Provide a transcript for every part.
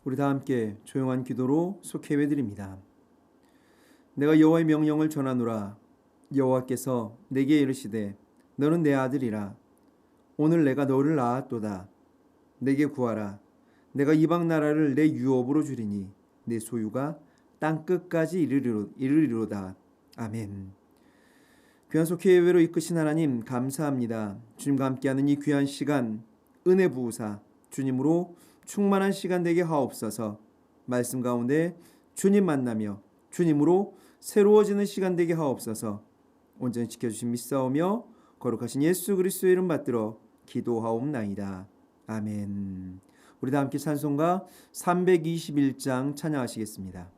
우리 다 함께 조용한 기도로 속해 예배드립니다. 내가 여호와의 명령을 전하노라. 여호와께서 내게 이르시되 너는 내 아들이라. 오늘 내가 너를 낳았도다. 내게 구하라. 내가 이방 나라를 내 유업으로 주리니 내 소유가 땅 끝까지 이르리로다. 아멘. 귀한 속해 예배로 이끄신 하나님 감사합니다. 주님과 함께하는 이 귀한 시간 은혜 부으사 주님으로 충만한 시간 되게 하옵소서. 말씀 가운데 주님 만나며 주님으로 새로워지는 시간 되게 하옵소서. 온전히 지켜주신 믿사오며 거룩하신 예수 그리스도의 이름 받들어 기도하옵나이다. 아멘. 우리 다 함께 찬송가 321장 찬양하시겠습니다.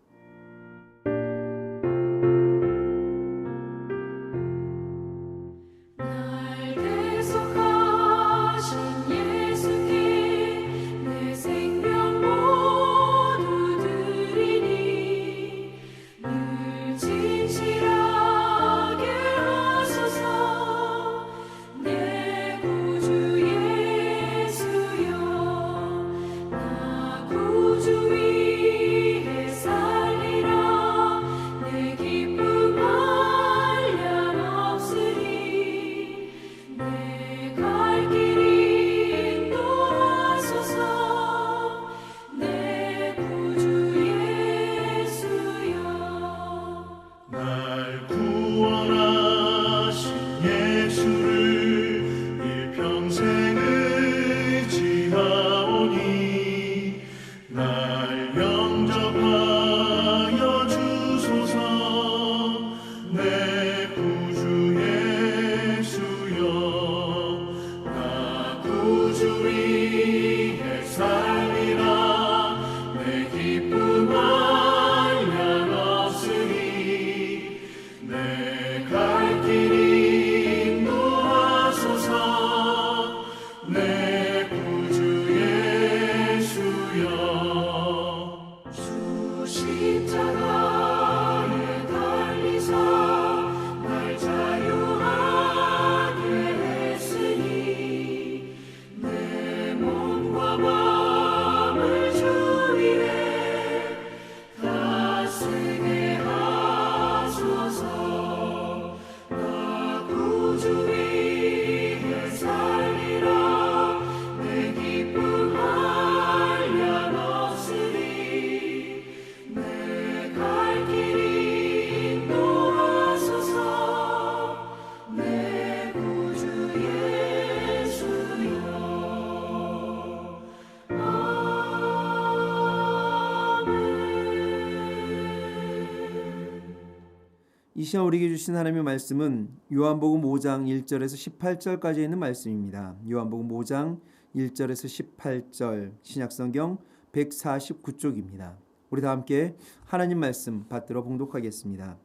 이 시간 우리에게 주신 하나님의 말씀은 요한복음 5장 1절에서 18절까지 있는 말씀입니다. 요한복음 5장 1절에서 18절 신약성경 149쪽입니다. 우리 다 함께 하나님 말씀 받들어 봉독하겠습니다.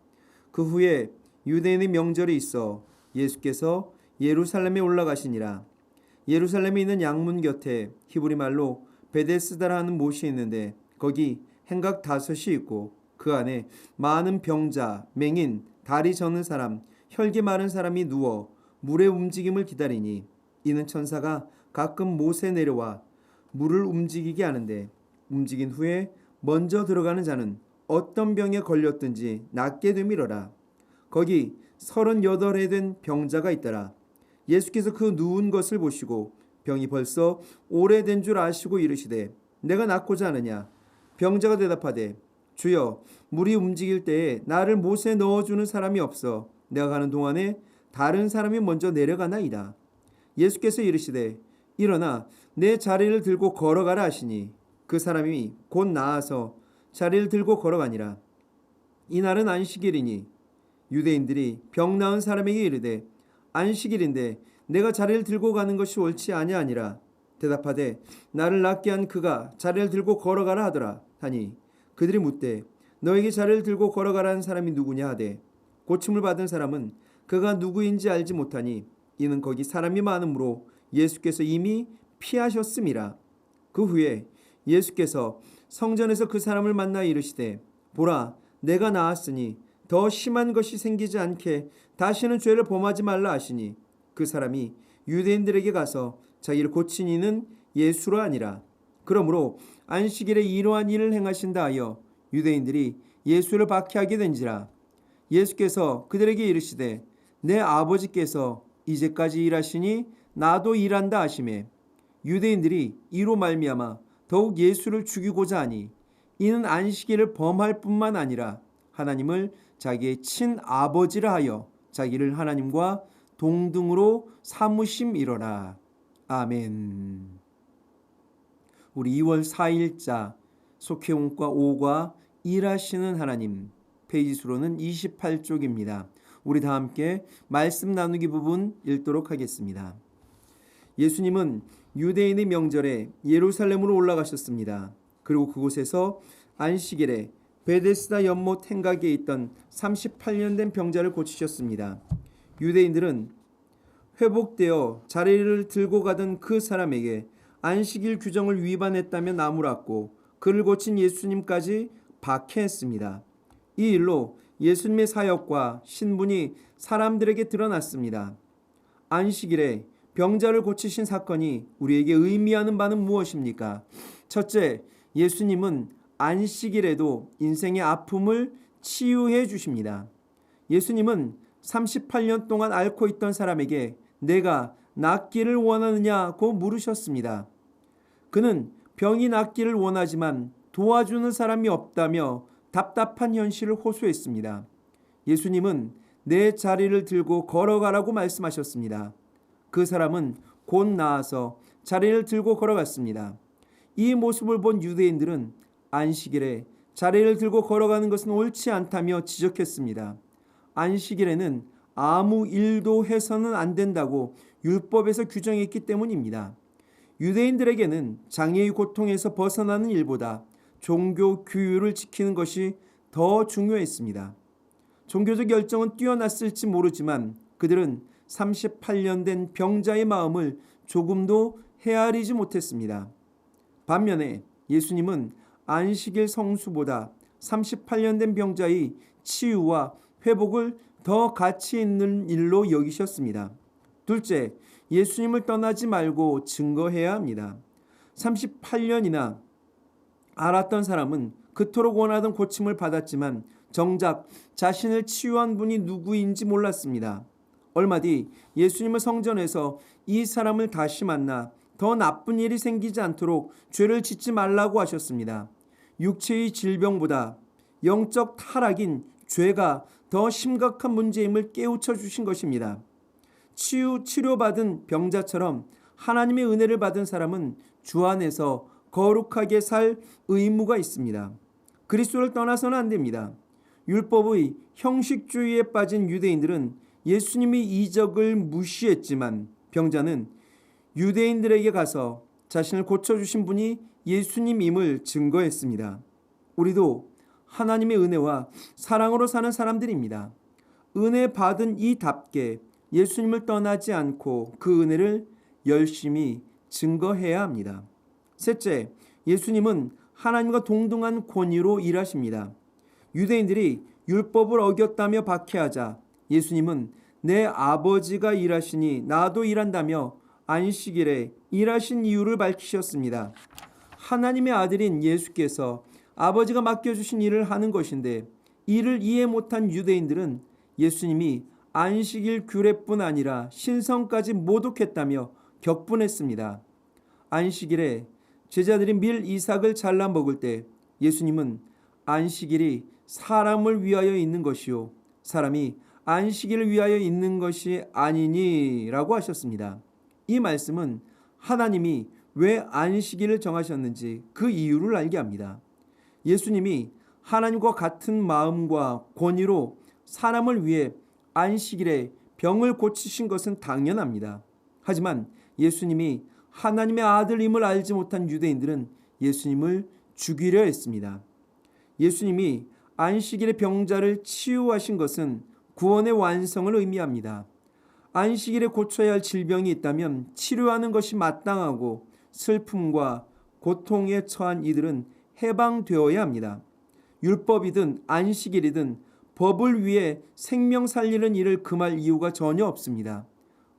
그 후에 유대인의 명절이 있어 예수께서 예루살렘에 올라가시니라. 예루살렘에 있는 양문 곁에 히브리 말로 베데스다라 하는 못이 있는데 거기 행각 5이 있고 그 안에 많은 병자, 맹인, 다리 저는 사람, 혈기 마른 사람이 누워 물의 움직임을 기다리니 이는 천사가 가끔 못에 내려와 물을 움직이게 하는데 움직인 후에 먼저 들어가는 자는 어떤 병에 걸렸든지 낫게 되밀어라. 거기 38해 된 병자가 있더라. 예수께서 그 누운 것을 보시고 병이 벌써 오래된 줄 아시고 이르시되 내가 낫고자 하느냐. 병자가 대답하되 주여 물이 움직일 때에 나를 못에 넣어주는 사람이 없어 내가 가는 동안에 다른 사람이 먼저 내려가나이다. 예수께서 이르시되 일어나 내 자리를 들고 걸어가라 하시니 그 사람이 곧 나아서 자리를 들고 걸어가니라. 이날은 안식일이니 유대인들이 병 나은 사람에게 이르되 안식일인데 내가 자리를 들고 가는 것이 옳지 아니하니라. 대답하되 나를 낫게 한 그가 자리를 들고 걸어가라 하더라 하니 그들이 묻되 너에게 자리를 들고 걸어가라는 사람이 누구냐 하되 고침을 받은 사람은 그가 누구인지 알지 못하니 이는 거기 사람이 많으므로 예수께서 이미 피하셨음이라. 그 후에 예수께서 성전에서 그 사람을 만나 이르시되 보라 내가 나았으니 더 심한 것이 생기지 않게 다시는 죄를 범하지 말라 하시니 그 사람이 유대인들에게 가서 자기를 고친 이는 예수라 하니라. 그러므로 안식일에 이러한 일을 행하신다 하여 유대인들이 예수를 박해하게 된지라. 예수께서 그들에게 이르시되 내 아버지께서 이제까지 일하시니 나도 일한다 하시매 유대인들이 이로 말미암아 더욱 예수를 죽이고자 하니 이는 안식일을 범할 뿐만 아니라 하나님을 자기의 친아버지라 하여 자기를 하나님과 동등으로 삼으심이로라. 아멘. 우리 2월 4일자 속해온과 5과 일하시는 하나님, 페이지 수로는 28쪽입니다. 우리 다 함께 말씀 나누기 부분 읽도록 하겠습니다. 예수님은 유대인의 명절에 예루살렘으로 올라가셨습니다. 그리고 그곳에서 안식일에 베데스다 연못 행각에 있던 38년 된 병자를 고치셨습니다. 유대인들은 회복되어 자리를 들고 가던 그 사람에게 안식일 규정을 위반했다며 나무랐고 그를 고친 예수님까지 박해했습니다. 이 일로 예수님의 사역과 신분이 사람들에게 드러났습니다. 안식일에 병자를 고치신 사건이 우리에게 의미하는 바는 무엇입니까? 첫째, 예수님은 안식일에도 인생의 아픔을 치유해 주십니다. 예수님은 38년 동안 앓고 있던 사람에게 내가 낫기를 원하느냐고 물으셨습니다. 그는 병이 낫기를 원하지만 도와주는 사람이 없다며 답답한 현실을 호소했습니다. 예수님은 내 자리를 들고 걸어가라고 말씀하셨습니다. 그 사람은 곧 나아서 자리를 들고 걸어갔습니다. 이 모습을 본 유대인들은 안식일에 자리를 들고 걸어가는 것은 옳지 않다며 지적했습니다. 안식일에는 아무 일도 해서는 안 된다고 율법에서 규정했기 때문입니다. 유대인들에게는 장애의 고통에서 벗어나는 일보다 종교 규율을 지키는 것이 더 중요했습니다. 종교적 열정은 뛰어났을지 모르지만 그들은 38년 된 병자의 마음을 조금도 헤아리지 못했습니다. 반면에 예수님은 안식일 성수보다 38년 된 병자의 치유와 회복을 더 가치 있는 일로 여기셨습니다. 둘째, 예수님을 떠나지 말고 증거해야 합니다. 38년이나 알았던 사람은 그토록 원하던 고침을 받았지만 정작 자신을 치유한 분이 누구인지 몰랐습니다. 얼마 뒤 예수님은 성전에서 이 사람을 다시 만나 더 나쁜 일이 생기지 않도록 죄를 짓지 말라고 하셨습니다. 육체의 질병보다 영적 타락인 죄가 더 심각한 문제임을 깨우쳐 주신 것입니다. 치료받은 병자처럼 하나님의 은혜를 받은 사람은 주 안에서 거룩하게 살 의무가 있습니다. 그리스도를 떠나서는 안 됩니다. 율법의 형식주의에 빠진 유대인들은 예수님의 이적을 무시했지만 병자는 유대인들에게 가서 자신을 고쳐주신 분이 예수님임을 증거했습니다. 우리도 하나님의 은혜와 사랑으로 사는 사람들입니다. 은혜 받은 이답게 예수님을 떠나지 않고 그 은혜를 열심히 증거해야 합니다. 셋째, 예수님은 하나님과 동등한 권위로 일하십니다. 유대인들이 율법을 어겼다며 박해하자 예수님은 내 아버지가 일하시니 나도 일한다며 안식일에 일하신 이유를 밝히셨습니다. 하나님의 아들인 예수께서 아버지가 맡겨주신 일을 하는 것인데 이를 이해 못한 유대인들은 예수님이 안식일 규례뿐 아니라 신성까지 모독했다며 격분했습니다. 안식일에 제자들이 밀 이삭을 잘라 먹을 때 예수님은 안식일이 사람을 위하여 있는 것이요 사람이 안식일을 위하여 있는 것이 아니니라고 하셨습니다. 이 말씀은 하나님이 왜 안식일을 정하셨는지 그 이유를 알게 합니다. 예수님이 하나님과 같은 마음과 권위로 사람을 위해 안식일에 병을 고치신 것은 당연합니다. 하지만 예수님이 하나님의 아들임을 알지 못한 유대인들은 예수님을 죽이려 했습니다. 예수님이 안식일의 병자를 치유하신 것은 구원의 완성을 의미합니다. 안식일에 고쳐야 할 질병이 있다면 치료하는 것이 마땅하고 슬픔과 고통에 처한 이들은 해방되어야 합니다. 율법이든 안식일이든 법을 위해 생명 살리는 일을 금할 이유가 전혀 없습니다.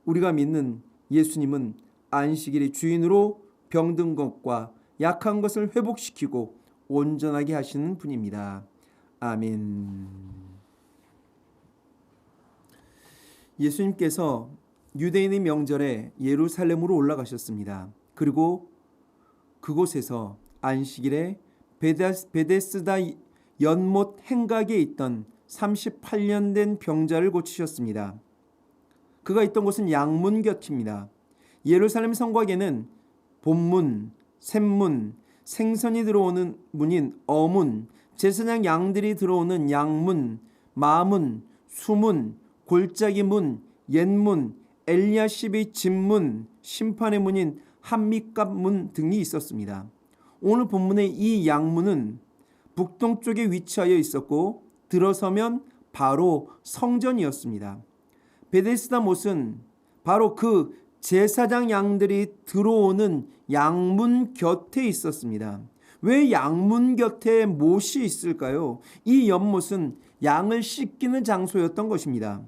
우리가 믿는 예수님은 안식일의 주인으로 병든 것과 약한 것을 회복시키고 온전하게 하시는 분입니다. 아멘. 예수님께서 유대인의 명절에 예루살렘으로 올라가셨습니다. 그리고 그곳에서 안식일에 베데스다 연못 행각에 있던 38년 된 병자를 고치셨습니다. 그가 있던 곳은 양문 곁입니다. 예루살렘 성곽에는 본문, 샘문, 생선이 들어오는 문인 어문, 제사장 양들이 들어오는 양문, 마문, 수문, 골짜기 문, 옛문, 엘리야십의 집문, 심판의 문인 한미갑 문 등이 있었습니다. 오늘 본문의 이 양문은 북동쪽에 위치하여 있었고 들어서면 바로 성전이었습니다. 베데스다 못은 바로 그 제사장 양들이 들어오는 양문 곁에 있었습니다. 왜 양문 곁에 못이 있을까요? 이 연못은 양을 씻기는 장소였던 것입니다.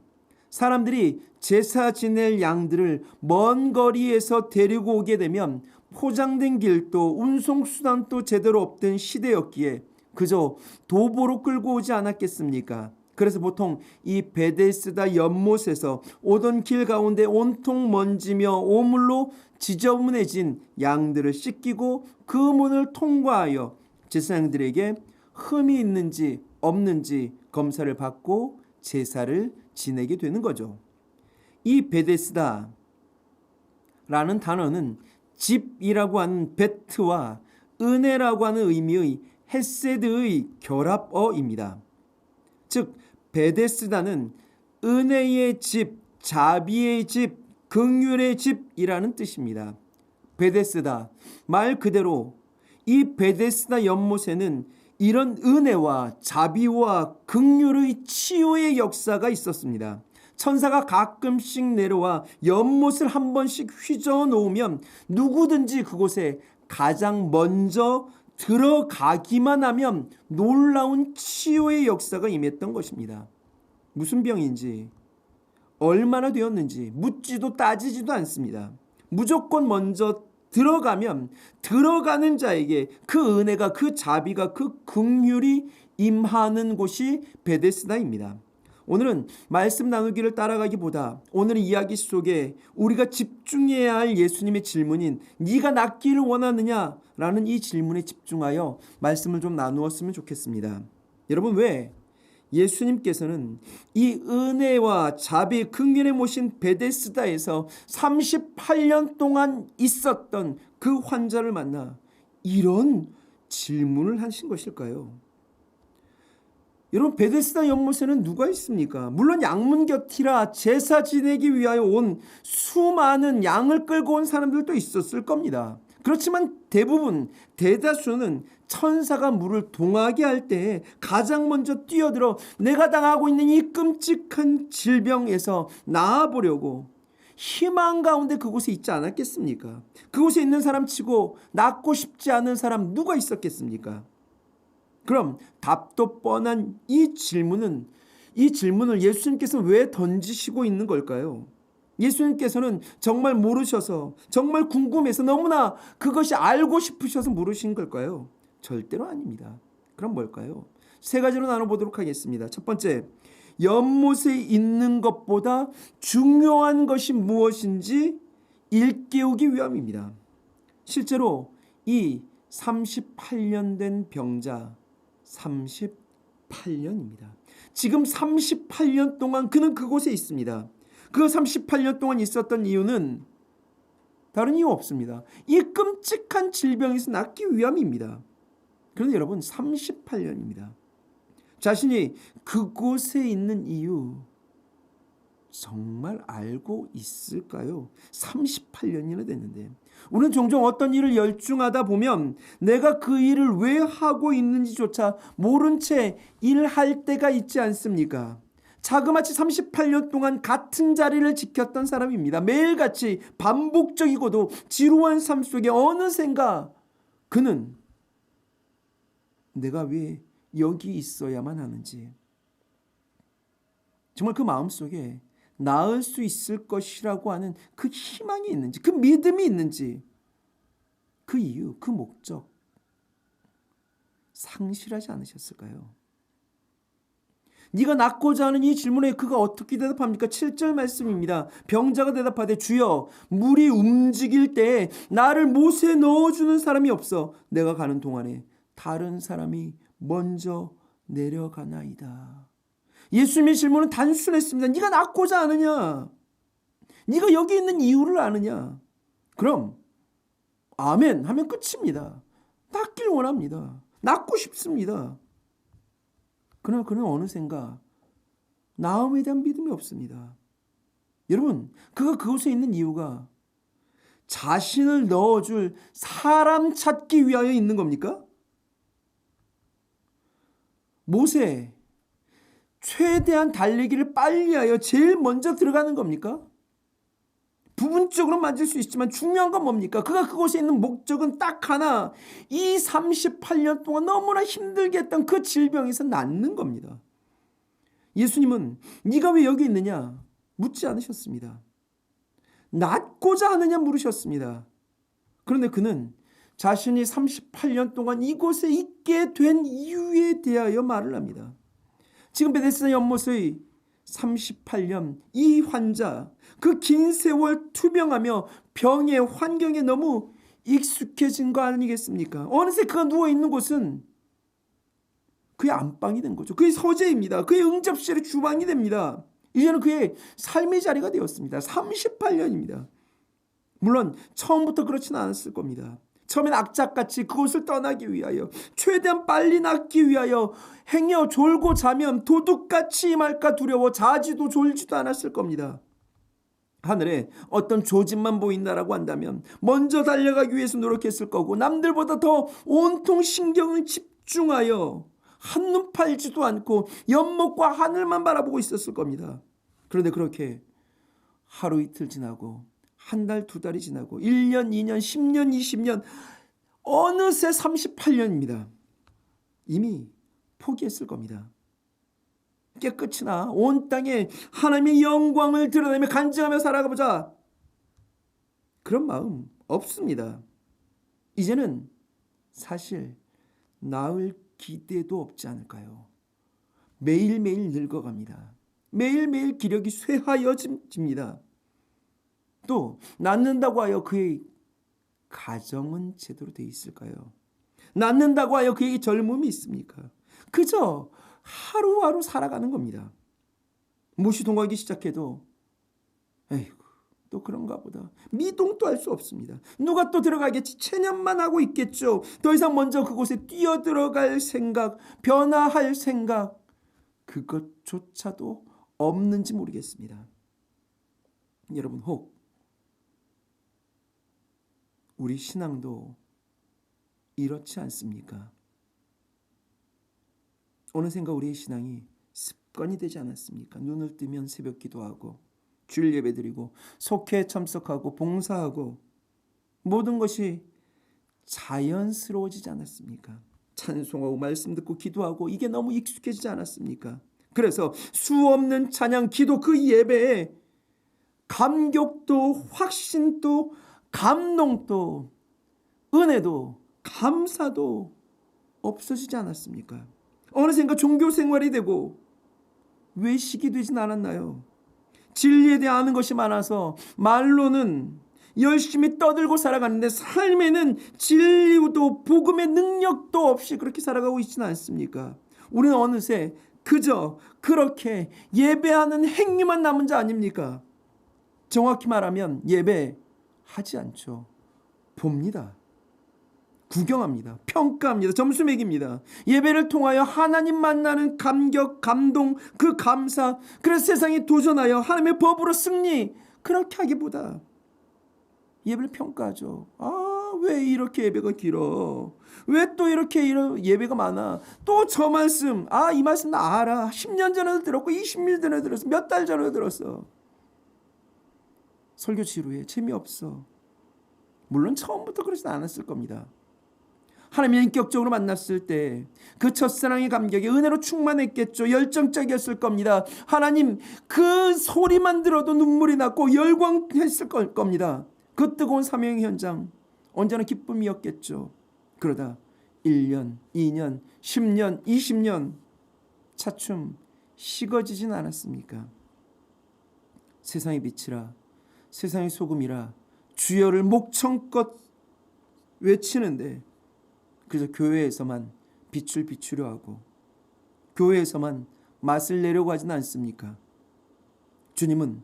사람들이 제사 지낼 양들을 먼 거리에서 데리고 오게 되면 포장된 길도 운송수단도 제대로 없던 시대였기에 그저 도보로 끌고 오지 않았겠습니까? 그래서 보통 이 베데스다 연못에서 오던 길 가운데 온통 먼지며 오물로 지저분해진 양들을 씻기고 그 문을 통과하여 제사장들에게 흠이 있는지 없는지 검사를 받고 제사를 지내게 되는 거죠. 이 베데스다라는 단어는 집이라고 하는 베트와 은혜라고 하는 의미의 헤세드의 결합어입니다. 즉 베데스다는 은혜의 집, 자비의 집, 긍휼의 집이라는 뜻입니다. 베데스다 말 그대로 이 베데스다 연못에는 이런 은혜와 자비와 긍휼의 치유의 역사가 있었습니다. 천사가 가끔씩 내려와 연못을 한 번씩 휘저어 놓으면 누구든지 그곳에 가장 먼저 들어가기만 하면 놀라운 치유의 역사가 임했던 것입니다. 무슨 병인지 얼마나 되었는지 묻지도 따지지도 않습니다. 무조건 먼저 들어가면 들어가는 자에게 그 은혜가 그 자비가 그 긍휼이 임하는 곳이 베데스다입니다. 오늘은 말씀 나누기를 따라가기보다 오늘 이야기 속에 우리가 집중해야 할 예수님의 질문인 네가 낫기를 원하느냐? 라는 이 질문에 집중하여 말씀을 좀 나누었으면 좋겠습니다. 여러분 왜 예수님께서는 이 은혜와 자비 긍휼에 모신 베데스다에서 38년 동안 있었던 그 환자를 만나 이런 질문을 하신 것일까요? 여러분 베데스다 연못에는 누가 있습니까? 물론 양문 곁이라 제사 지내기 위하여 온 수많은 양을 끌고 온 사람들도 있었을 겁니다. 그렇지만 대다수는 천사가 물을 동하게 할 때 가장 먼저 뛰어들어 내가 당하고 있는 이 끔찍한 질병에서 나아보려고 희망 가운데 그곳에 있지 않았겠습니까? 그곳에 있는 사람 치고 낫고 싶지 않은 사람 누가 있었겠습니까? 그럼 답도 뻔한 이 질문을 예수님께서 왜 던지시고 있는 걸까요? 예수님께서는 정말 모르셔서 정말 궁금해서 너무나 그것이 알고 싶으셔서 물으신 걸까요? 절대로 아닙니다. 그럼 뭘까요? 세 가지로 나눠보도록 하겠습니다. 첫 번째, 연못에 있는 것보다 중요한 것이 무엇인지 일깨우기 위함입니다. 실제로 이 38년 된 병자 38년입니다. 지금 38년 동안 그는 그곳에 있습니다. 그 38년 동안 있었던 이유는 다른 이유 없습니다. 이 끔찍한 질병에서 낫기 위함입니다. 그런데 여러분 38년입니다. 자신이 그곳에 있는 이유 정말 알고 있을까요? 38년이나 됐는데 우리는 종종 어떤 일을 열중하다 보면 내가 그 일을 왜 하고 있는지조차 모른 채 일할 때가 있지 않습니까? 자그마치 38년 동안 같은 자리를 지켰던 사람입니다. 매일같이 반복적이고도 지루한 삶 속에 어느샌가 그는 내가 왜 여기 있어야만 하는지 정말 그 마음속에 나을 수 있을 것이라고 하는 그 희망이 있는지 그 믿음이 있는지 그 이유, 그 목적 상실하지 않으셨을까요? 네가 낳고자 하는 이 질문에 그가 어떻게 대답합니까? 7절 말씀입니다. 병자가 대답하되 주여 물이 움직일 때 나를 못에 넣어주는 사람이 없어 내가 가는 동안에 다른 사람이 먼저 내려가나이다. 예수님의 질문은 단순했습니다. 네가 낳고자 하느냐? 네가 여기 있는 이유를 아느냐? 그럼 아멘 하면 끝입니다. 낳길 원합니다. 낳고 싶습니다. 그러나 그는 어느샌가 낳음에 대한 믿음이 없습니다. 여러분, 그가 그곳에 있는 이유가 자신을 넣어줄 사람 찾기 위하여 있는 겁니까? 모세, 최대한 달리기를 빨리 하여 제일 먼저 들어가는 겁니까? 부분적으로 맞을 수 있지만 중요한 건 뭡니까? 그가 그곳에 있는 목적은 딱 하나, 이 38년 동안 너무나 힘들게 했던 그 질병에서 낫는 겁니다. 예수님은 네가 왜 여기 있느냐 묻지 않으셨습니다. 낫고자 하느냐 물으셨습니다. 그런데 그는 자신이 38년 동안 이곳에 있게 된 이유에 대하여 말을 합니다. 지금 베데스다 연못의 38년 이 환자, 그 긴 세월 투병하며 병의 환경에 너무 익숙해진 거 아니겠습니까? 어느새 그가 누워있는 곳은 그의 안방이 된 거죠. 그의 서재입니다. 그의 응접실의 주방이 됩니다. 이제는 그의 삶의 자리가 되었습니다. 38년입니다. 물론 처음부터 그렇지는 않았을 겁니다. 처음엔 악착같이 그곳을 떠나기 위하여 최대한 빨리 낫기 위하여 행여 졸고 자면 도둑같이 임할까 두려워 자지도 졸지도 않았을 겁니다. 하늘에 어떤 조짐만 보인다라고 한다면 먼저 달려가기 위해서 노력했을 거고 남들보다 더 온통 신경을 집중하여 한눈 팔지도 않고 연못과 하늘만 바라보고 있었을 겁니다. 그런데 그렇게 하루 이틀 지나고 한 달, 두 달이 지나고 1년, 2년, 10년, 20년 어느새 38년입니다. 이미 포기했을 겁니다. 깨끗이나 온 땅에 하나님의 영광을 드러내며 간증하며 살아가보자. 그런 마음 없습니다. 이제는 사실 나을 기대도 없지 않을까요? 매일매일 늙어갑니다. 매일매일 기력이 쇠하여집니다. 또 낳는다고 하여 그의 가정은 제대로 돼 있을까요? 낳는다고 하여 그에게 젊음이 있습니까? 그저 하루하루 살아가는 겁니다. 무시동하기 시작해도 에이구 또 그런가 보다. 미동도 할 수 없습니다. 누가 또 들어가겠지. 체념만 하고 있겠죠. 더 이상 먼저 그곳에 뛰어들어갈 생각, 변화할 생각 그것조차도 없는지 모르겠습니다. 여러분 혹 우리 신앙도 이렇지 않습니까? 어느샌가 우리의 신앙이 습관이 되지 않았습니까? 눈을 뜨면 새벽 기도하고 주일 예배 드리고 속회에 참석하고 봉사하고 모든 것이 자연스러워지지 않았습니까? 찬송하고 말씀 듣고 기도하고 이게 너무 익숙해지지 않았습니까? 그래서 수없는 찬양, 기도 그 예배에 감격도 확신도 감동도 은혜도 감사도 없어지지 않았습니까? 어느샌가 종교 생활이 되고 외식이 되진 않았나요? 진리에 대해 아는 것이 많아서 말로는 열심히 떠들고 살아가는데 삶에는 진리도 복음의 능력도 없이 그렇게 살아가고 있지는 않습니까? 우리는 어느새 그저 그렇게 예배하는 행위만 남은 자 아닙니까? 정확히 말하면 예배하지 않죠. 봅니다. 구경합니다. 평가합니다. 점수 매깁니다. 예배를 통하여 하나님 만나는 감격, 감동, 그 감사, 그래서 세상에 도전하여 하나님의 법으로 승리, 그렇게 하기보다 예배를 평가하죠. 왜 이렇게 예배가 길어? 왜 또 이렇게 예배가 많아? 또 저 말씀, 이 말씀 나 알아. 10년 전에도 들었고 20년 전에 들었어. 몇 달 전에 들었어. 설교 지루해. 재미없어. 물론 처음부터 그러진 않았을 겁니다. 하나님을 인격적으로 만났을 때 그 첫사랑의 감격에 은혜로 충만했겠죠. 열정적이었을 겁니다. 하나님 그 소리만 들어도 눈물이 났고 열광했을 겁니다. 그 뜨거운 사명의 현장 언제나 기쁨이었겠죠. 그러다 1년, 2년, 10년, 20년 차츰 식어지진 않았습니까? 세상의 빛이라, 세상의 소금이라 주여를 목청껏 외치는데 그저 교회에서만 빛을 비추려 하고 교회에서만 맛을 내려고 하진 않습니까? 주님은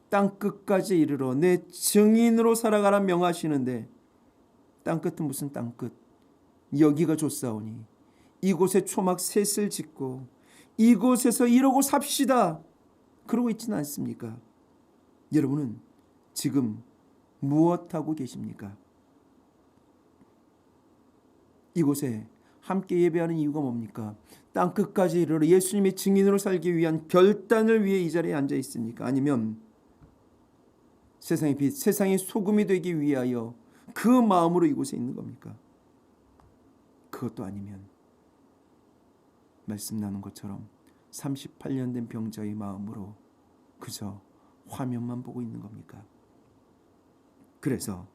땅끝까지 이르러 내 증인으로 살아가라 명하시는데 땅끝은 무슨 땅끝? 여기가 좋사오니 이곳에 초막 셋을 짓고 이곳에서 이러고 삽시다 그러고 있지는 않습니까? 여러분은 지금 무엇하고 계십니까? 이곳에 함께 예배하는 이유가 뭡니까? 땅끝까지 이르러 예수님의 증인으로 살기 위한 결단을 위해 이 자리에 앉아 있습니까? 아니면 세상의 빛, 세상의 소금이 되기 위하여 그 마음으로 이곳에 있는 겁니까? 그것도 아니면 말씀 나눈 것처럼 38년 된 병자의 마음으로 그저 화면만 보고 있는 겁니까? 그래서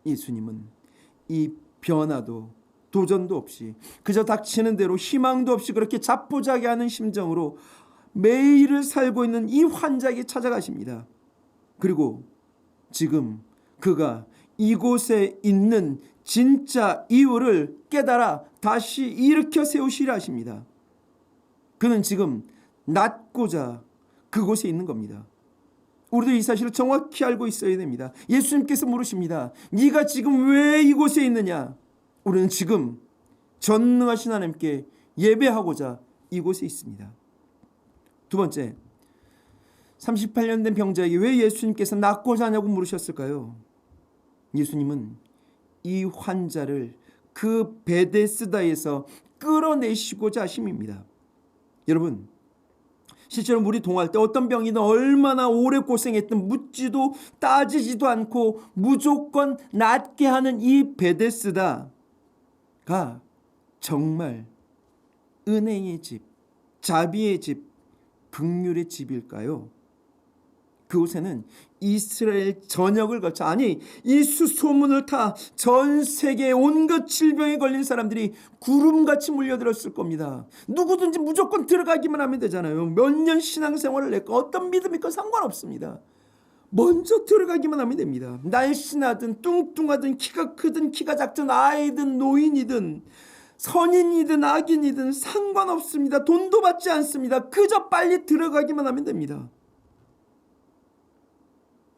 예수님은 이 변화도 도전도 없이 그저 닥치는 대로 희망도 없이 그렇게 자포자기하는 심정으로 매일을 살고 있는 이 환자에게 찾아가십니다. 그리고 지금 그가 이곳에 있는 진짜 이유를 깨달아 다시 일으켜 세우시려 하십니다. 그는 지금 낫고자 그곳에 있는 겁니다. 우리도 이 사실을 정확히 알고 있어야 됩니다. 예수님께서 물으십니다. 네가 지금 왜 이곳에 있느냐? 우리는 지금 전능하신 하나님께 예배하고자 이곳에 있습니다. 두 번째, 38년 된 병자에게 왜 예수님께서 낫고자 하냐고 물으셨을까요? 예수님은 이 환자를 그 베데스다에서 끌어내시고자 하심입니다. 여러분, 실제로 물이 동할 때 어떤 병이든 얼마나 오래 고생했든 묻지도 따지지도 않고 무조건 낫게 하는 이 베데스다가 정말 은혜의 집, 자비의 집, 긍휼의 집일까요? 그곳에는 이스라엘 전역을 거쳐 아니 이 수소문을 타 전 세계 온갖 질병에 걸린 사람들이 구름같이 몰려들었을 겁니다. 누구든지 무조건 들어가기만 하면 되잖아요. 몇 년 신앙생활을 했고 어떤 믿음이 있건 상관없습니다. 먼저 들어가기만 하면 됩니다. 날씬하든 뚱뚱하든 키가 크든 키가 작든 아이든 노인이든 선인이든 악인이든 상관없습니다. 돈도 받지 않습니다. 그저 빨리 들어가기만 하면 됩니다.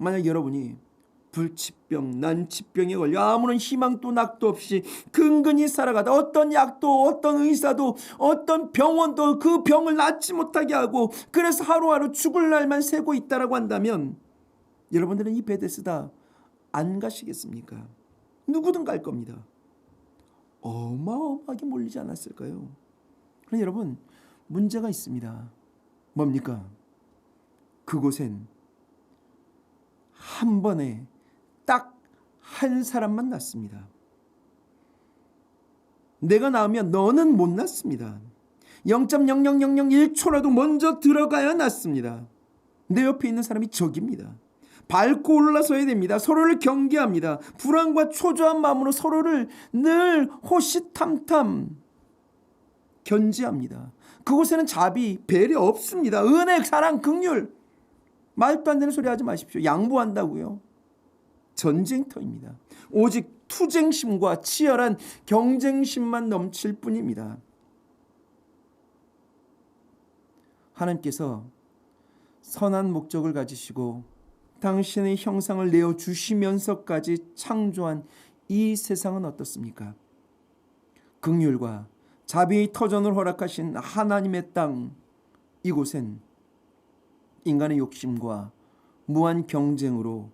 만약 여러분이 불치병, 난치병에 걸려 아무런 희망도 낙도 없이 근근히 살아가다 어떤 약도 어떤 의사도 어떤 병원도 그 병을 낫지 못하게 하고 그래서 하루하루 죽을 날만 새고 있다라고 한다면 여러분들은 이 베데스다 안 가시겠습니까? 누구든 갈 겁니다. 어마어마하게 몰리지 않았을까요? 그런데 여러분 문제가 있습니다. 뭡니까? 그곳엔 한 번에 딱 한 사람만 낳습니다. 내가 낳으면 너는 못 낳습니다. 0.00001초라도 먼저 들어가야 낳습니다. 내 옆에 있는 사람이 적입니다. 밟고 올라서야 됩니다. 서로를 경계합니다. 불안과 초조한 마음으로 서로를 늘 호시탐탐 견지합니다. 그곳에는 자비, 배려 없습니다. 은혜, 사랑, 긍휼 말도 안 되는 소리 하지 마십시오. 양보한다고요. 전쟁터입니다. 오직 투쟁심과 치열한 경쟁심만 넘칠 뿐입니다. 하나님께서 선한 목적을 가지시고 당신의 형상을 내어주시면서까지 창조한 이 세상은 어떻습니까? 긍휼과 자비의 터전을 허락하신 하나님의 땅, 이곳엔 인간의 욕심과 무한 경쟁으로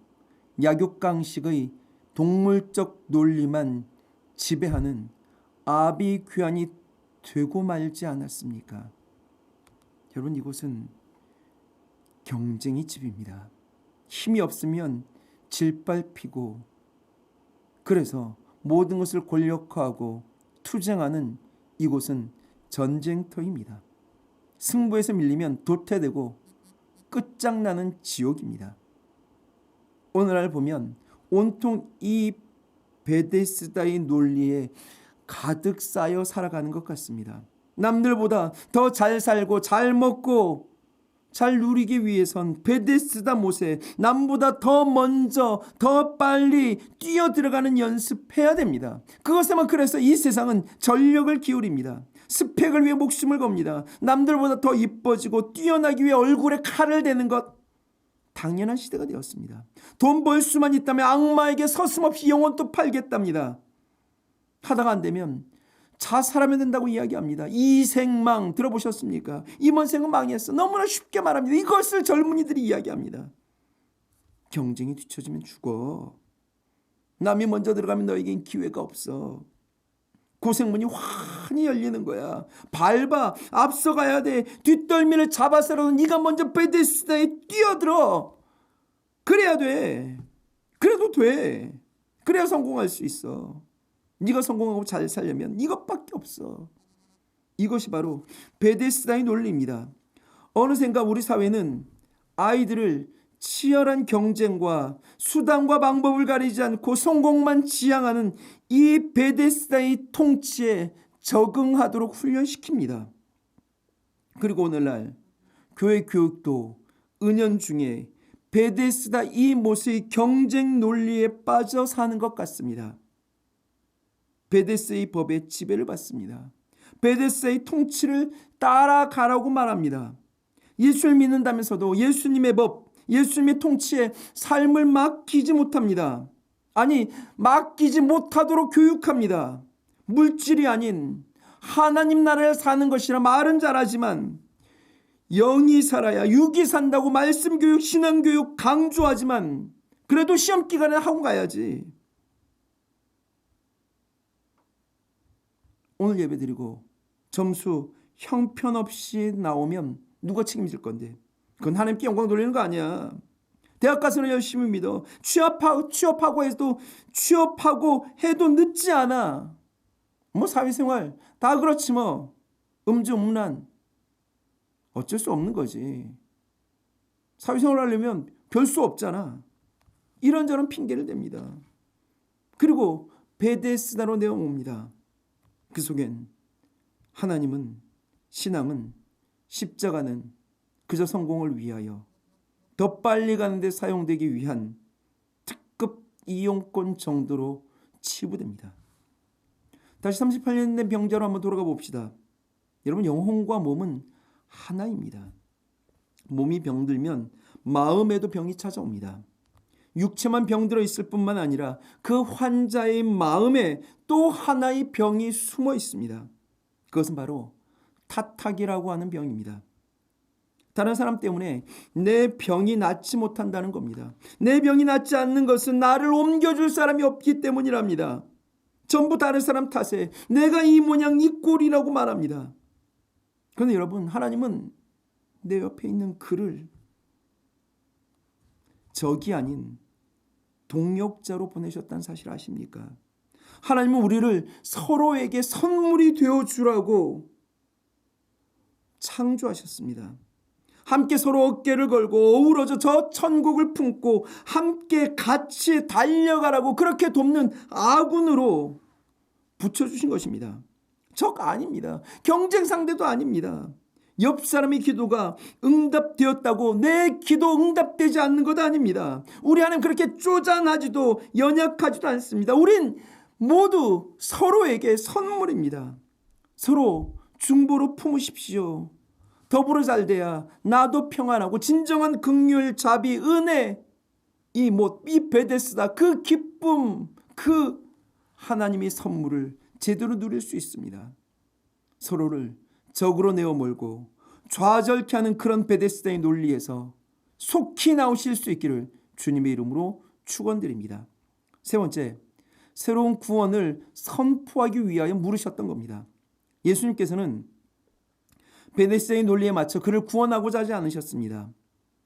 약육강식의 동물적 논리만 지배하는 아비규환이 되고 말지 않았습니까? 여러분 이곳은 경쟁의 집입니다. 힘이 없으면 질발피고 그래서 모든 것을 권력화하고 투쟁하는 이곳은 전쟁터입니다. 승부에서 밀리면 도태되고 끝장나는 지옥입니다. 오늘날 보면 온통 이 베데스다의 논리에 가득 쌓여 살아가는 것 같습니다. 남들보다 더 잘 살고 잘 먹고 잘 누리기 위해선 베데스다 못에 남보다 더 먼저 더 빨리 뛰어들어가는 연습해야 됩니다. 그것에만 그래서 이 세상은 전력을 기울입니다. 스펙을 위해 목숨을 겁니다. 남들보다 더 이뻐지고 뛰어나기 위해 얼굴에 칼을 대는 것 당연한 시대가 되었습니다. 돈 벌 수만 있다면 악마에게 서슴없이 영혼도 팔겠답니다. 하다가 안 되면 자살하면 된다고 이야기합니다. 이생망 들어보셨습니까? 이번 생은 망했어. 너무나 쉽게 말합니다. 이것을 젊은이들이 이야기합니다. 경쟁이 뒤처지면 죽어. 남이 먼저 들어가면 너에겐 기회가 없어. 고생문이 환히 열리는 거야. 밟아. 앞서가야 돼. 뒷덜미를 잡아서라도 네가 먼저 베데스다에 뛰어들어. 그래야 돼. 그래도 돼. 그래야 성공할 수 있어. 네가 성공하고 잘 살려면 이것밖에 없어. 이것이 바로 베데스다의 논리입니다. 어느샌가 우리 사회는 아이들을 치열한 경쟁과 수단과 방법을 가리지 않고 성공만 지향하는 이 베데스다의 통치에 적응하도록 훈련시킵니다. 그리고 오늘날 교회 교육도 은연중에 베데스다 이 못의 경쟁 논리에 빠져 사는 것 같습니다. 베데스다의 법에 지배를 받습니다. 베데스다의 통치를 따라가라고 말합니다. 예수를 믿는다면서도 예수님의 법, 예수님의 통치에 삶을 맡기지 못합니다. 아니, 맡기지 못하도록 교육합니다. 물질이 아닌 하나님 나라를 사는 것이라 말은 잘하지만 영이 살아야 육이 산다고 말씀 교육, 신앙 교육 강조하지만 그래도 시험 기간에 하고 가야지. 오늘 예배드리고 점수 형편없이 나오면 누가 책임질 건데? 그건 하나님께 영광 돌리는 거 아니야. 대학 가서는 열심히 믿어. 취업하고 해도 늦지 않아. 뭐 사회생활 다 그렇지 뭐. 음주운란 어쩔 수 없는 거지. 사회생활 하려면 별 수 없잖아. 이런저런 핑계를 댑니다. 그리고 베데스다로 내어옵니다. 그 속엔 하나님은, 신앙은, 십자가는 그저 성공을 위하여 더 빨리 가는 데 사용되기 위한 특급 이용권 정도로 치부됩니다. 다시 38년 된 병자로 한번 돌아가 봅시다. 여러분, 영혼과 몸은 하나입니다. 몸이 병들면 마음에도 병이 찾아옵니다. 육체만 병들어 있을 뿐만 아니라 그 환자의 마음에 또 하나의 병이 숨어 있습니다. 그것은 바로 탓하기라고 하는 병입니다. 다른 사람 때문에 내 병이 낫지 못한다는 겁니다. 내 병이 낫지 않는 것은 나를 옮겨줄 사람이 없기 때문이랍니다. 전부 다른 사람 탓에 내가 이 모양 이 꼴이라고 말합니다. 그런데 여러분, 하나님은 내 옆에 있는 그를 적이 아닌 동역자로 보내셨다는 사실 아십니까? 하나님은 우리를 서로에게 선물이 되어주라고 창조하셨습니다. 함께 서로 어깨를 걸고 어우러져 저 천국을 품고 함께 같이 달려가라고 그렇게 돕는 아군으로 붙여주신 것입니다. 적 아닙니다. 경쟁 상대도 아닙니다. 옆 사람의 기도가 응답되었다고 내 기도 응답되지 않는 것 아닙니다. 우리 하나님 그렇게 쪼잔하지도 연약하지도 않습니다. 우린 모두 서로에게 선물입니다. 서로 중보로 품으십시오. 더불어 잘돼야 나도 평안하고 진정한 긍휼, 자비, 은혜, 이 베데스다 그 기쁨, 그 하나님의 선물을 제대로 누릴 수 있습니다. 서로를 적으로 내어 몰고 좌절케 하는 그런 베데스다의 논리에서 속히 나오실 수 있기를 주님의 이름으로 축원드립니다. 세 번째, 새로운 구원을 선포하기 위하여 물으셨던 겁니다. 예수님께서는 베데스다의 논리에 맞춰 그를 구원하고자 하지 않으셨습니다.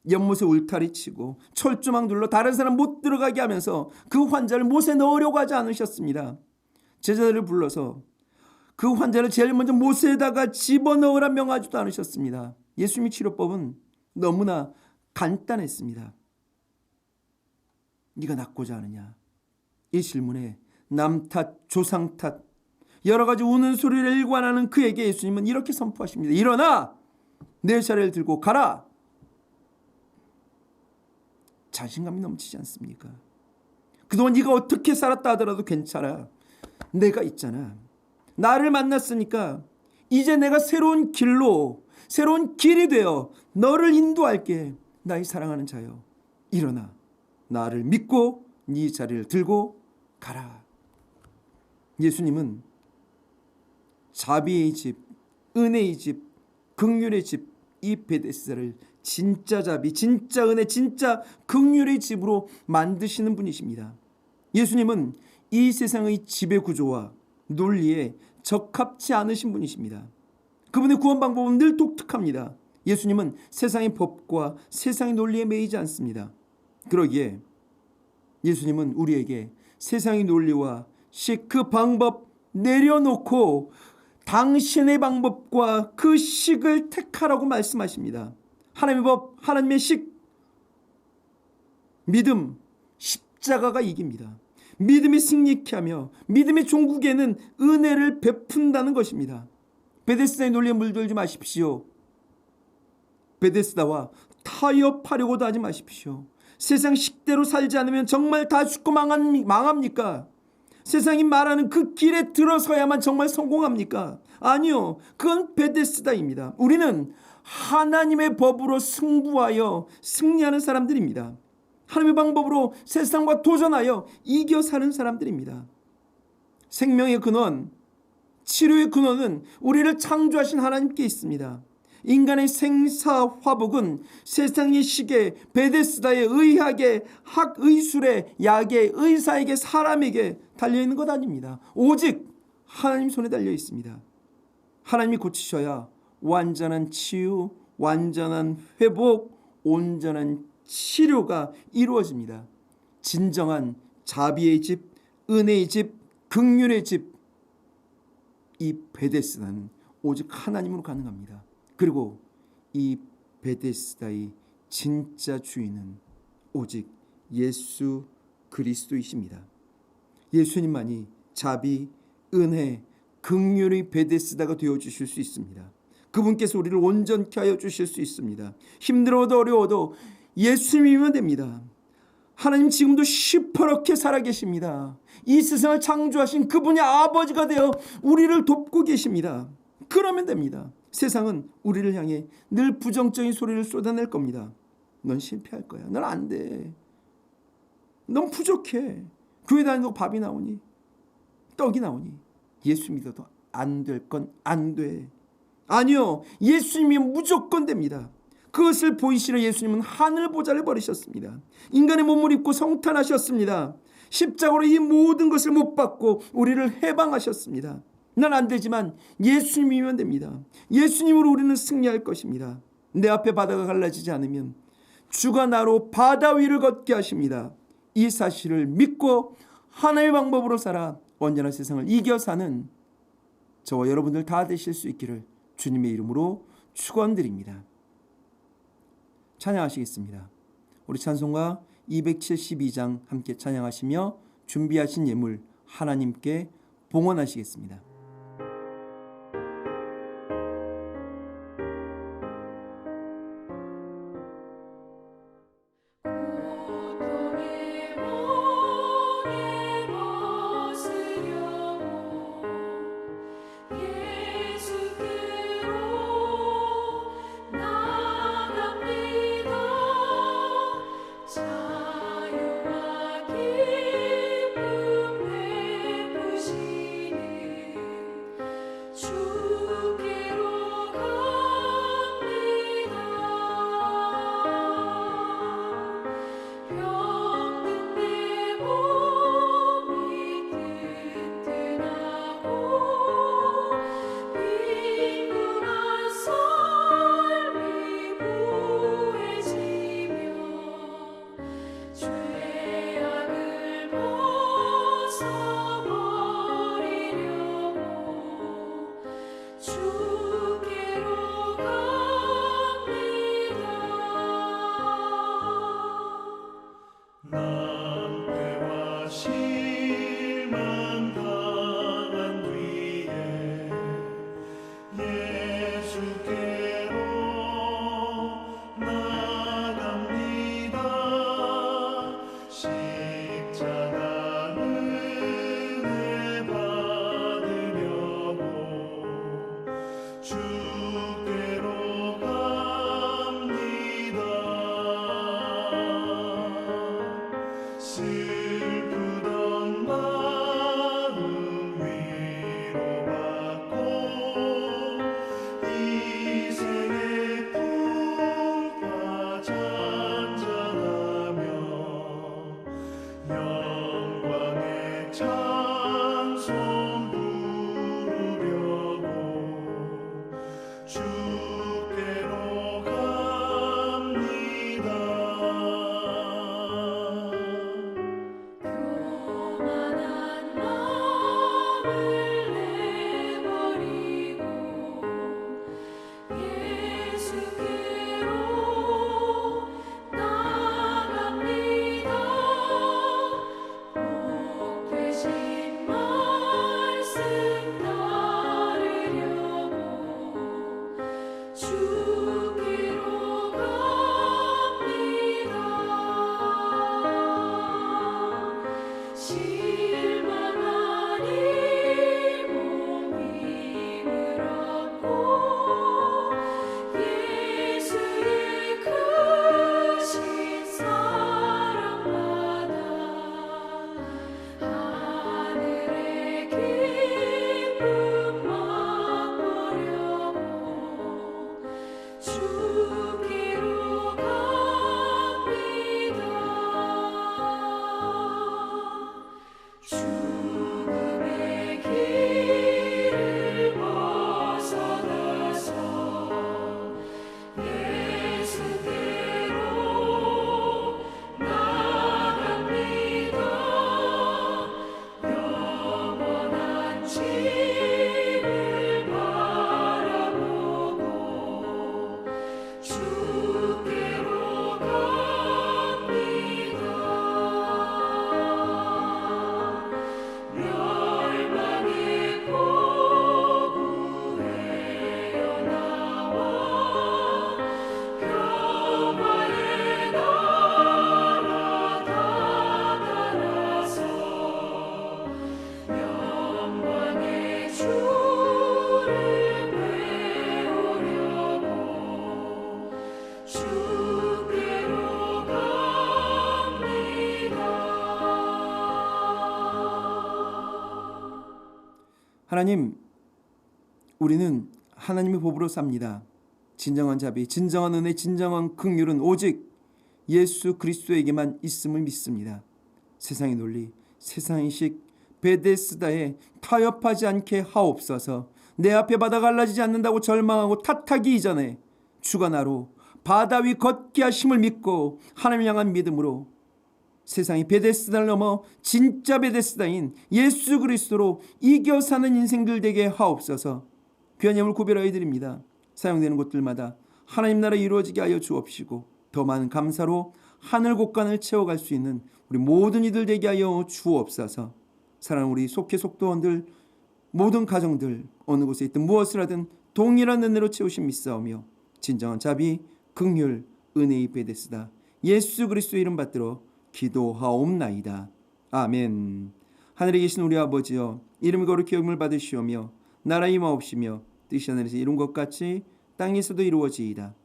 연못에 울타리 치고 철조망 둘러 다른 사람 못 들어가게 하면서 그 환자를 못에 넣으려고 하지 않으셨습니다. 제자들을 불러서 그 환자를 제일 먼저 못에다가 집어넣으라 명하지도 않으셨습니다. 예수님의 치료법은 너무나 간단했습니다. 네가 낫고자 하느냐? 이 질문에 남 탓, 조상 탓, 여러 가지 우는 소리를 일관하는 그에게 예수님은 이렇게 선포하십니다. 일어나 내 자리를 들고 가라. 자신감이 넘치지 않습니까? 그동안 네가 어떻게 살았다 하더라도 괜찮아. 내가 있잖아. 나를 만났으니까 이제 내가 새로운 길이 되어 너를 인도할게. 나의 사랑하는 자여, 일어나 나를 믿고 네 자리를 들고 가라. 예수님은 자비의 집, 은혜의 집, 긍휼의 집, 이 베데스다를 진짜 자비, 진짜 은혜, 진짜 긍휼의 집으로 만드시는 분이십니다. 예수님은 이 세상의 지배 구조와 논리에 적합치 않으신 분이십니다. 그분의 구원 방법은 늘 독특합니다. 예수님은 세상의 법과 세상의 논리에 매이지 않습니다. 그러기에 예수님은 우리에게 세상의 논리와 그 방법 내려놓고 당신의 방법과 그 식을 택하라고 말씀하십니다. 하나님의 법, 하나님의 식, 믿음, 십자가가 이깁니다. 믿음이 승리케 하며 믿음의 종국에는 은혜를 베푼다는 것입니다. 베데스다의 논리에 물들지 마십시오. 베데스다와 타협하려고도 하지 마십시오. 세상 식대로 살지 않으면 정말 다 죽고 망합니까? 세상이 말하는 그 길에 들어서야만 정말 성공합니까? 아니요. 그건 베데스다입니다. 우리는 하나님의 법으로 승부하여 승리하는 사람들입니다. 하나님의 방법으로 세상과 도전하여 이겨 사는 사람들입니다. 생명의 근원, 치료의 근원은 우리를 창조하신 하나님께 있습니다. 인간의 생사화복은 세상의 시계, 베데스다의 의학의 학의술의 약의 의사에게 사람에게 달려있는 것 아닙니다. 오직 하나님 손에 달려 있습니다. 하나님이 고치셔야 완전한 치유, 완전한 회복, 온전한 치료가 이루어집니다. 진정한 자비의 집, 은혜의 집, 긍휼의 집, 이 베데스다는 오직 하나님으로 가능합니다. 그리고 이 베데스다의 진짜 주인은 오직 예수 그리스도이십니다. 예수님만이 자비, 은혜, 긍휼의 베데스다가 되어주실 수 있습니다. 그분께서 우리를 온전케 하여 주실 수 있습니다. 힘들어도 어려워도 예수님이면 됩니다. 하나님 지금도 시퍼렇게 살아계십니다. 이 세상을 창조하신 그분이 아버지가 되어 우리를 돕고 계십니다. 그러면 됩니다. 세상은 우리를 향해 늘 부정적인 소리를 쏟아낼 겁니다. 넌 실패할 거야. 넌 안 돼. 넌 부족해. 교회 다니고 밥이 나오니? 떡이 나오니? 예수 믿어도 안 될 건 안 돼. 아니요. 예수님이 무조건 됩니다. 그것을 보이시려 예수님은 하늘 보좌를 버리셨습니다. 인간의 몸을 입고 성탄하셨습니다. 십자가로 이 모든 것을 못 받고 우리를 해방하셨습니다. 난 안 되지만 예수님이면 됩니다. 예수님으로 우리는 승리할 것입니다. 내 앞에 바다가 갈라지지 않으면 주가 나로 바다 위를 걷게 하십니다. 이 사실을 믿고 하나의 방법으로 살아 언제나 세상을 이겨 사는 저와 여러분들 다 되실 수 있기를 주님의 이름으로 축원드립니다. 찬양하시겠습니다. 우리 찬송가 272장 함께 찬양하시며 준비하신 예물 하나님께 봉헌하시겠습니다. 주께로 갑니다. 교만한 마음을 내버리고 예수께로 나갑니다. 복 되신 말씀 따르려고 주께로 갑니다. 실망한 이 몸임을 얻고 예수의 크신 사랑받아 하늘의 기쁨 맛보려고 주께로 갑니다. 죽음의 길을 벗어나서 예수께로 나갑니다. 영원한 집을 바라보고 주께로 갑니다. 멸망의 포구에어 나와 평화의 나라 다다라서 영광의 주를 배우려고 주께로 갑니다. 하나님, 우리는 하나님의 법으로 삽니다. 진정한 자비, 진정한 은혜, 진정한 긍휼은 오직 예수 그리스도에게만 있음을 믿습니다. 세상의 논리, 세상의 식, 베데스다에 타협하지 않게 하옵소서. 내 앞에 바다가 갈라지지 않는다고 절망하고 탓하기 이전에 주가 나로 바다 위 걷게 하심을 믿고 하나님을 향한 믿음으로 세상의 베데스다를 넘어 진짜 베데스다인 예수 그리스도로 이겨 사는 인생들 되게 하옵소서. 귀한 예물 구별하여 드립니다. 사용되는 곳들마다 하나님 나라 이루어지게 하여 주옵시고 더 많은 감사로 하늘 곳간을 채워갈 수 있는 우리 모든 이들 되게 하여 주옵소서. 사랑하는 우리 속회 속도원들, 모든 가정들 어느 곳에 있든 무엇을 하든 동일한 은혜로 채우심 믿사오며 진정한 자비, 긍휼, 은혜의 베데스다 예수 그리스도의 이름 받들어 기도하옵나이다. 아멘. 하늘에 계신 우리 아버지여, 이름 거룩히 여김을 받으시오며 나라 임하옵시며 뜻이 하늘에서 이룬 것 같이 땅에서도 이루어지이다.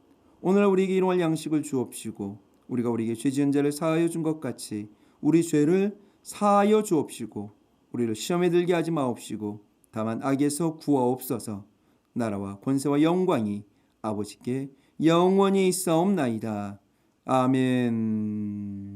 오늘 우리에게 일용할 양식을 주옵시고 우리가 우리에게 죄 지은 자를 사하여 준 것 같이 우리 죄를 사하여 주옵시고 우리를 시험에 들게 하지 마옵시고 다만 악에서 구하옵소서. 나라와 권세와 영광이 아버지께 영원히 있사옵나이다. 아멘.